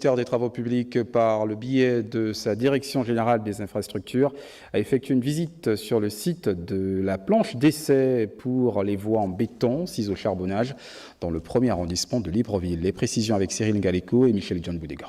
Le ministère des Travaux publics, par le biais de sa direction générale des infrastructures, a effectué une visite sur le site de la planche d'essai pour les voies en béton, ciseaux charbonnage, dans le 1er arrondissement de Libreville. Les précisions avec Cyril Ngaleko et Michel John Boudégan.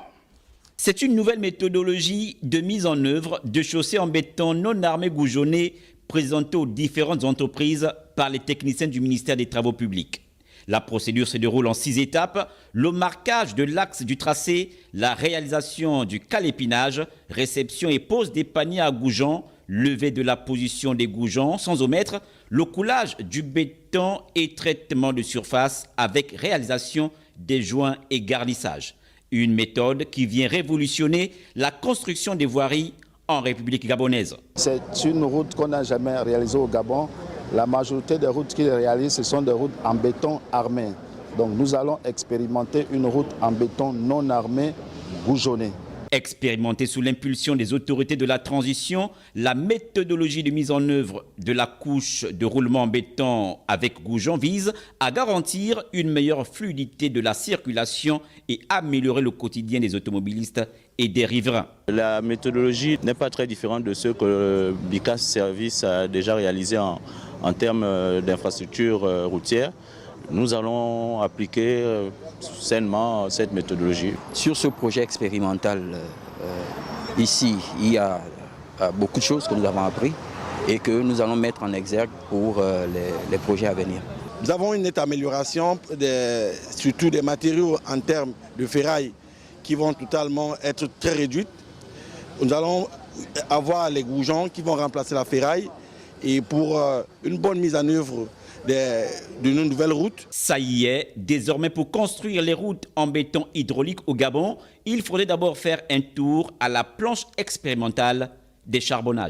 C'est une nouvelle méthodologie de mise en œuvre de chaussées en béton non armées goujonnées présentée aux différentes entreprises par les techniciens du ministère des Travaux publics. La procédure se déroule en 6 étapes: le marquage de l'axe du tracé, la réalisation du calépinage, réception et pose des paniers à goujons, levée de la position des goujons sans omettre le coulage du béton et traitement de surface avec réalisation des joints et garnissage. Une méthode qui vient révolutionner la construction des voiries en République gabonaise. C'est une route qu'on n'a jamais réalisée au Gabon. La majorité des routes qu'ils réalisent, ce sont des routes en béton armé. Donc nous allons expérimenter une route en béton non armé goujonné. Expérimentée sous l'impulsion des autorités de la transition, la méthodologie de mise en œuvre de la couche de roulement en béton avec goujon vise à garantir une meilleure fluidité de la circulation et améliorer le quotidien des automobilistes et des riverains. La méthodologie n'est pas très différente de ce que BICAS Service a déjà réalisé en termes d'infrastructures routières. Nous allons appliquer sainement cette méthodologie. Sur ce projet expérimental, ici, il y a beaucoup de choses que nous avons appris et que nous allons mettre en exergue pour les projets à venir. Nous avons une nette amélioration, surtout des matériaux en termes de ferraille qui vont totalement être très réduites. Nous allons avoir les goujons qui vont remplacer la ferraille et pour une bonne mise en œuvre d'une nouvelle route. Ça y est, désormais pour construire les routes en béton hydraulique au Gabon, il faudrait d'abord faire un tour à la planche expérimentale des charbonnages.